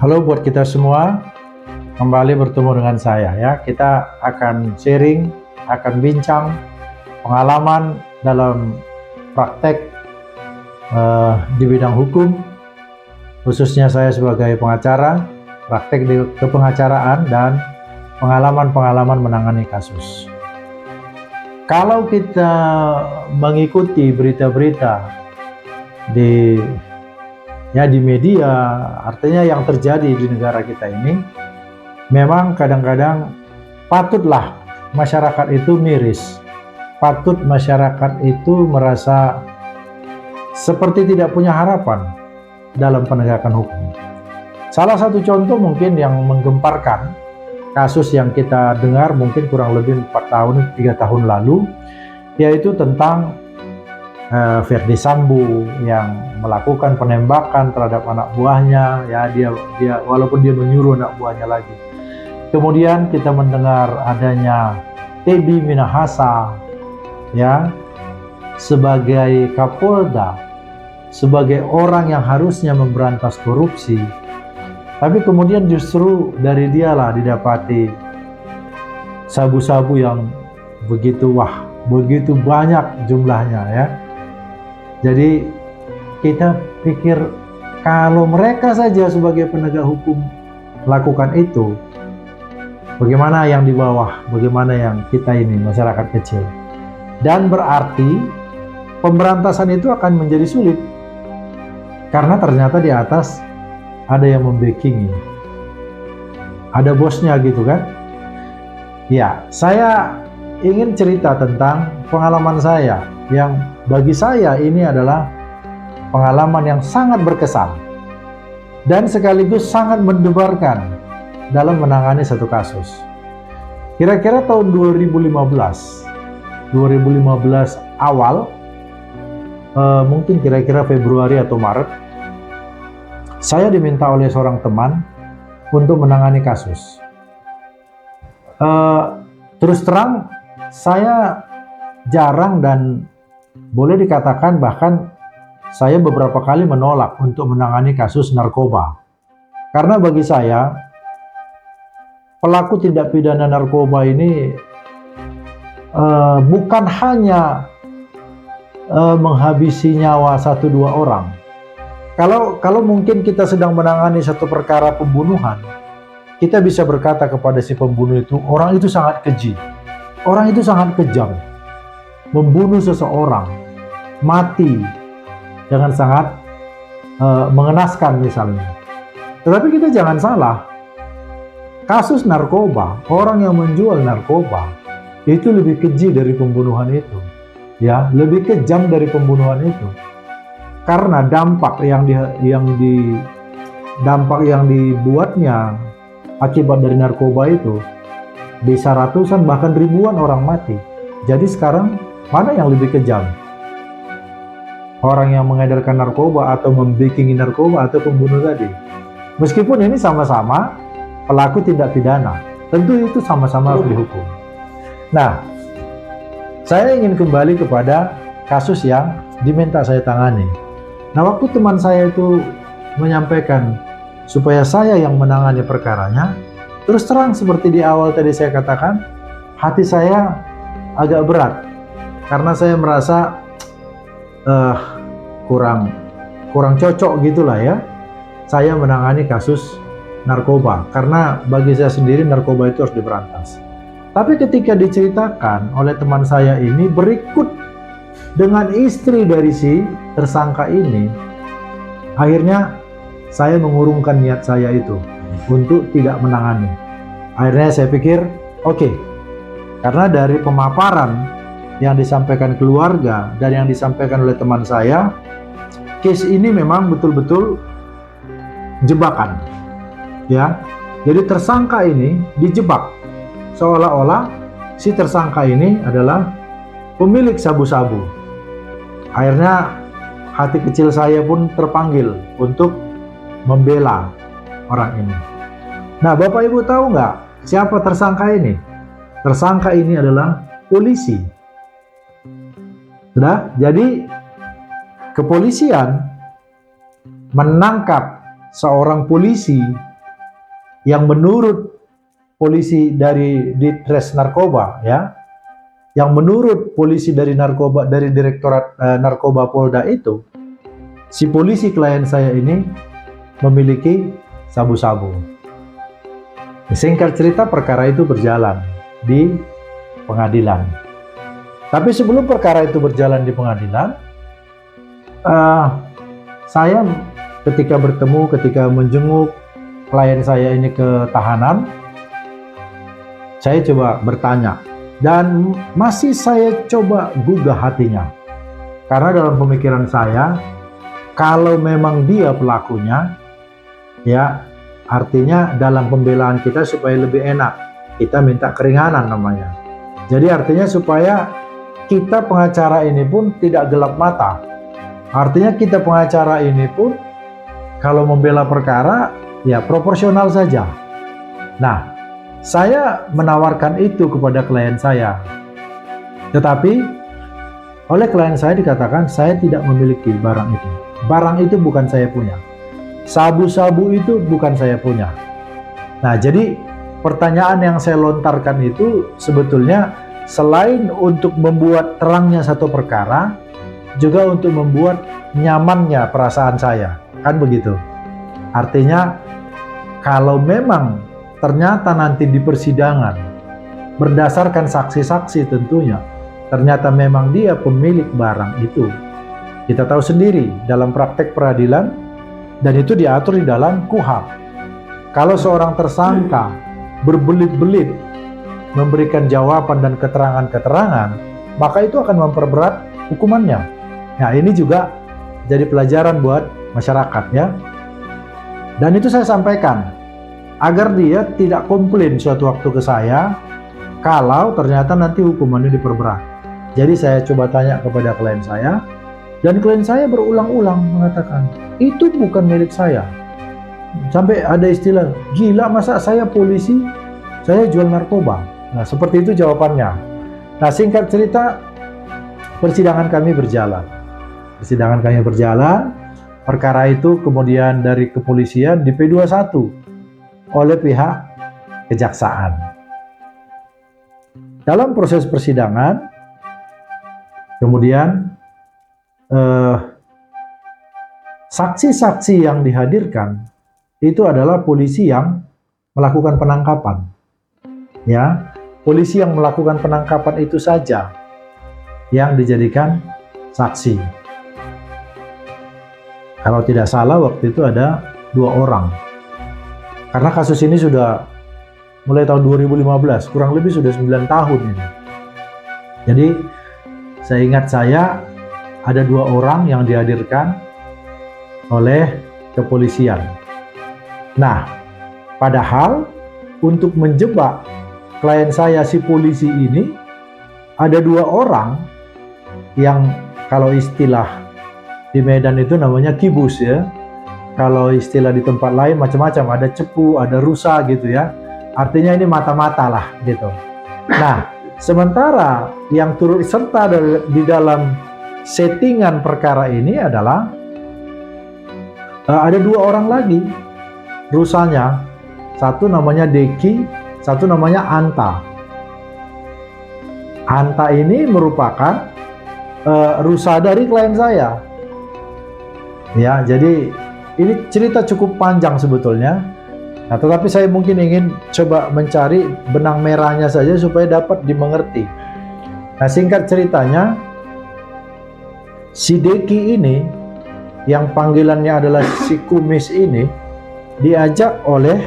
Halo buat kita semua, kembali bertemu dengan saya ya. Kita akan sharing, akan bincang pengalaman dalam praktek di bidang hukum, khususnya saya sebagai pengacara, praktek di kepengacaraan dan pengalaman-pengalaman menangani kasus. Kalau kita mengikuti berita-berita di media, artinya yang terjadi di negara kita ini, memang kadang-kadang patutlah masyarakat itu miris, patut masyarakat itu merasa seperti tidak punya harapan dalam penegakan hukum. Salah satu contoh mungkin yang menggemparkan, kasus yang kita dengar mungkin kurang lebih 3 tahun lalu, yaitu tentang Verdi Sambo yang melakukan penembakan terhadap anak buahnya, ya dia walaupun dia menyuruh anak buahnya lagi. Kemudian kita mendengar adanya Teddy Minahasa, ya, sebagai Kapolda, sebagai orang yang harusnya memberantas korupsi, tapi kemudian justru dari dialah didapati sabu-sabu yang begitu banyak jumlahnya, ya. Jadi kita pikir kalau mereka saja sebagai penegak hukum lakukan itu, bagaimana yang di bawah, bagaimana yang kita ini masyarakat kecil. Dan berarti pemberantasan itu akan menjadi sulit karena ternyata di atas ada yang membackingi, ada bosnya gitu kan. Ya, saya ingin cerita tentang pengalaman saya yang bagi saya ini adalah pengalaman yang sangat berkesan dan sekaligus sangat mendebarkan dalam menangani satu kasus. Kira-kira tahun 2015 awal, mungkin kira-kira Februari atau Maret, saya diminta oleh seorang teman untuk menangani kasus. Terus terang, saya jarang dan boleh dikatakan bahkan saya beberapa kali menolak untuk menangani kasus narkoba. Karena bagi saya, pelaku tindak pidana narkoba ini bukan hanya menghabisi nyawa 1-2 orang. Kalau mungkin kita sedang menangani satu perkara pembunuhan, kita bisa berkata kepada si pembunuh itu, orang itu sangat keji, orang itu sangat kejam, membunuh seseorang mati dengan sangat mengenaskan misalnya. Tetapi kita jangan salah, kasus narkoba, orang yang menjual narkoba itu lebih keji dari pembunuhan itu, ya, lebih kejam dari pembunuhan itu. Karena dampak yang dibuatnya akibat dari narkoba itu bisa ratusan bahkan ribuan orang mati. Jadi sekarang mana yang lebih kejam? Orang yang mengedarkan narkoba atau membackingi narkoba atau pembunuh tadi? Meskipun ini sama-sama pelaku tindak pidana, tentu itu sama-sama harus dihukum. Nah, saya ingin kembali kepada kasus yang diminta saya tangani. Nah, waktu teman saya itu menyampaikan supaya saya yang menangani perkaranya, terus terang seperti di awal tadi saya katakan, hati saya agak berat karena saya merasa kurang cocok gitulah ya, saya menangani kasus narkoba, karena bagi saya sendiri narkoba itu harus diberantas. Tapi ketika diceritakan oleh teman saya ini berikut dengan istri dari si tersangka ini, akhirnya saya mengurungkan niat saya itu untuk tidak menangani. Akhirnya saya pikir, oke, karena dari pemaparan yang disampaikan keluarga dan yang disampaikan oleh teman saya, case ini memang betul-betul jebakan, ya. Jadi tersangka ini dijebak, seolah-olah si tersangka ini adalah pemilik sabu-sabu. Akhirnya hati kecil saya pun terpanggil untuk membela orang ini. Nah, Bapak Ibu tahu nggak siapa tersangka ini? Tersangka ini adalah polisi. Sudah, jadi kepolisian menangkap seorang polisi yang menurut polisi dari Ditres Narkoba, ya, yang menurut polisi dari narkoba, dari Direktorat Narkoba Polda itu, si polisi klien saya ini memiliki sabu-sabu. Singkat cerita, perkara itu berjalan di pengadilan. Tapi sebelum perkara itu berjalan di pengadilan, saya ketika menjenguk klien saya ini ke tahanan, saya coba bertanya, dan masih saya coba gugah hatinya. Karena dalam pemikiran saya, kalau memang dia pelakunya, ya artinya dalam pembelaan kita supaya lebih enak, kita minta keringanan namanya. Jadi artinya supaya kita pengacara ini pun tidak gelap mata. Artinya kita pengacara ini pun kalau membela perkara, ya proporsional saja. Nah, saya menawarkan itu kepada klien saya. Tetapi oleh klien saya dikatakan saya tidak memiliki barang itu. Barang itu bukan saya punya. Sabu-sabu itu bukan saya punya. Nah, jadi pertanyaan yang saya lontarkan itu sebetulnya selain untuk membuat terangnya satu perkara, juga untuk membuat nyamannya perasaan saya. Kan begitu. Artinya kalau memang ternyata nanti di persidangan berdasarkan saksi-saksi tentunya ternyata memang dia pemilik barang itu, kita tahu sendiri dalam praktek peradilan dan itu diatur di dalam KUHP. Kalau seorang tersangka berbelit-belit memberikan jawaban dan keterangan-keterangan, maka itu akan memperberat hukumannya. Nah, ini juga jadi pelajaran buat masyarakat, ya. Dan itu saya sampaikan agar dia tidak komplain suatu waktu ke saya kalau ternyata nanti hukumannya diperberat. Jadi saya coba tanya kepada klien saya, dan klien saya berulang-ulang mengatakan, itu bukan milik saya. Sampai ada istilah, gila masa saya polisi, saya jual narkoba. Nah, seperti itu jawabannya. Nah, singkat cerita, persidangan kami berjalan. Perkara itu kemudian dari kepolisian di P21 oleh pihak kejaksaan. Dalam proses persidangan, kemudian saksi-saksi yang dihadirkan itu adalah polisi yang melakukan penangkapan. Ya, polisi yang melakukan penangkapan itu saja yang dijadikan saksi. Kalau tidak salah waktu itu ada 2 orang. Karena kasus ini sudah mulai tahun 2015, kurang lebih sudah 9 tahun ini. Jadi seingat saya ada 2 orang yang dihadirkan oleh kepolisian. Nah, padahal untuk menjebak klien saya si polisi ini ada 2 orang yang kalau istilah di Medan itu namanya kibus, ya. Kalau istilah di tempat lain macam-macam, ada cepu, ada rusa gitu, ya. Artinya ini mata-mata lah gitu. Nah, sementara yang turut serta di dalam settingan perkara ini adalah ada 2 orang lagi rusanya. Satu namanya Deki, satu namanya Anta. Anta ini merupakan rusa dari klien saya. Ya, jadi ini cerita cukup panjang sebetulnya. Nah, tetapi saya mungkin ingin coba mencari benang merahnya saja supaya dapat dimengerti. Nah, singkat ceritanya, si Deki ini, yang panggilannya adalah si Kumis ini, diajak oleh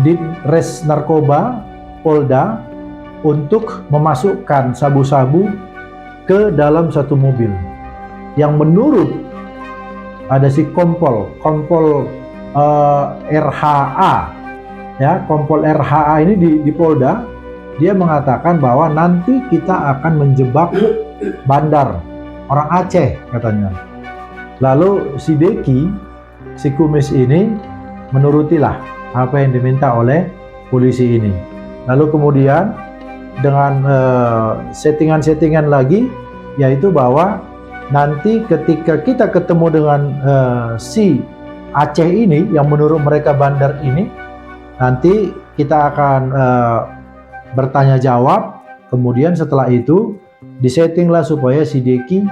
Ditres Narkoba Polda untuk memasukkan sabu-sabu ke dalam satu mobil. Yang menurut ada si Kompol RHA, ya, Kompol RHA ini di Polda, dia mengatakan bahwa nanti kita akan menjebak bandar orang Aceh katanya. Lalu si Deki, si Kumis ini menurutilah apa yang diminta oleh polisi ini. Lalu kemudian dengan settingan-settingan lagi, yaitu bahwa nanti ketika kita ketemu dengan si Aceh ini, yang menurut mereka bandar ini, nanti kita akan bertanya jawab. Kemudian setelah itu disettinglah supaya si Deki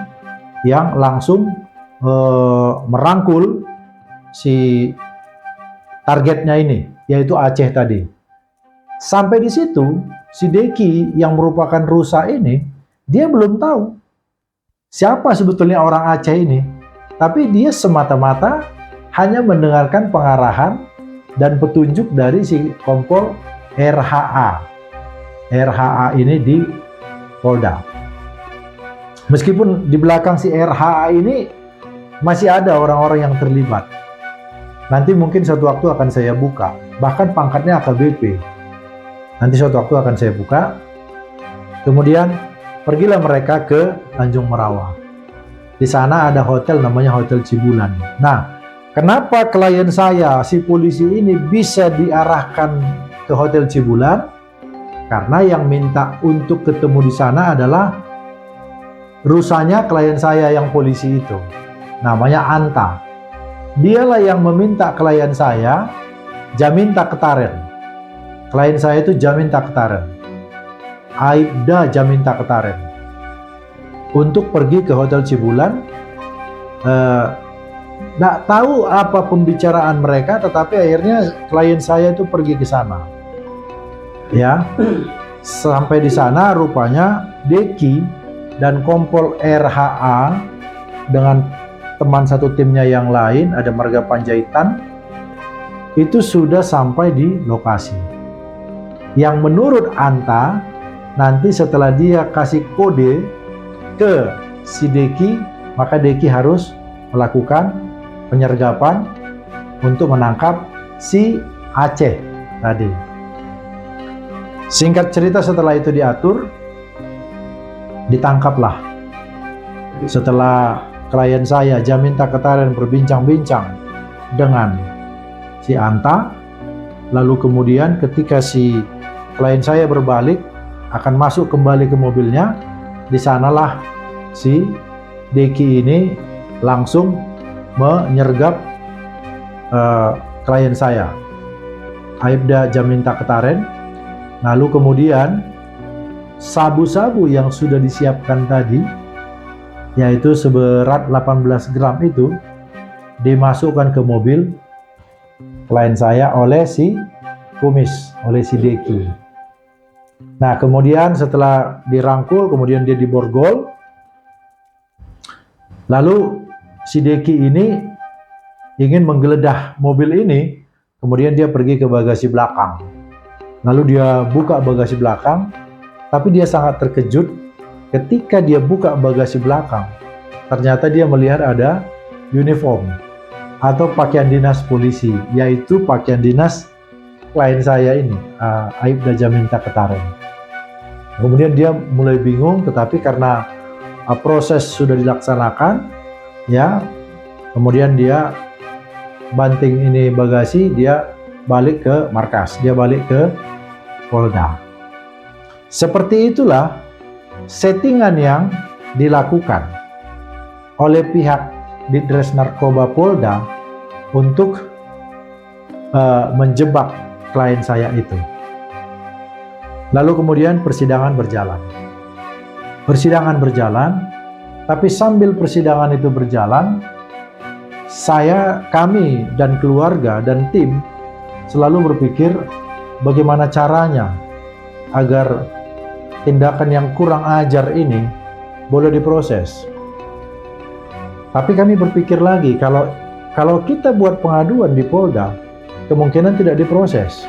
yang langsung merangkul si targetnya ini, yaitu Aceh tadi. Sampai di situ si Deki yang merupakan rusa ini, dia belum tahu siapa sebetulnya orang Aceh ini, tapi dia semata-mata hanya mendengarkan pengarahan dan petunjuk dari si Kompol RHA. RHA ini di Polda. Meskipun di belakang si RHA ini masih ada orang-orang yang terlibat. Nanti mungkin suatu waktu akan saya buka, bahkan pangkatnya AKBP. Nanti suatu waktu akan saya buka. Kemudian pergilah mereka ke Tanjung Merawa. Di sana ada hotel namanya Hotel Cibulan. Nah, kenapa klien saya, si polisi ini, bisa diarahkan ke Hotel Cibulan? Karena yang minta untuk ketemu di sana adalah rusanya klien saya yang polisi itu. Namanya Anta. Dialah yang meminta klien saya Jaminta Ketaren. Klien saya itu Jaminta Ketaren. Aibda Jaminta Ketaren. Untuk pergi ke Hotel Cibulan. Nggak tahu apa pembicaraan mereka, tetapi akhirnya klien saya itu pergi ke sana. Ya, sampai di sana rupanya Deki dan Kompol RHA dengan teman satu timnya yang lain, ada Marga Panjaitan, itu sudah sampai di lokasi. Yang menurut Anta, nanti setelah dia kasih kode ke si Deki, maka Deki harus melakukan penyergapan untuk menangkap si Aceh tadi. Singkat cerita, setelah itu diatur, ditangkaplah. Setelah klien saya Jaminta Ketaren berbincang-bincang dengan si Anta, lalu kemudian ketika si klien saya berbalik akan masuk kembali ke mobilnya, di sanalah si Deki ini langsung menyergap klien saya, Aibda Jaminta Ketaren. Lalu kemudian sabu-sabu yang sudah disiapkan tadi, yaitu seberat 18 gram itu, dimasukkan ke mobil klien saya oleh si Kumis, oleh si Deki. Nah, kemudian setelah dirangkul, kemudian dia diborgol. Lalu si Deki ini ingin menggeledah mobil ini, kemudian dia pergi ke bagasi belakang. Lalu dia buka bagasi belakang, tapi dia sangat terkejut ketika dia buka bagasi belakang. Ternyata dia melihat ada uniform atau pakaian dinas polisi, yaitu pakaian dinas klien saya ini, Aibda Jaminta Ketaren. Kemudian dia mulai bingung, tetapi karena proses sudah dilaksanakan, ya, kemudian dia banting ini bagasi, dia balik ke markas, dia balik ke Polda. Seperti itulah settingan yang dilakukan oleh pihak Ditres Narkoba Polda untuk menjebak klien saya itu. Lalu kemudian persidangan berjalan. Persidangan berjalan, tapi sambil persidangan itu berjalan, kami dan keluarga dan tim selalu berpikir bagaimana caranya agar tindakan yang kurang ajar ini boleh diproses. Tapi kami berpikir lagi, kalau kita buat pengaduan di Polda, kemungkinan tidak diproses.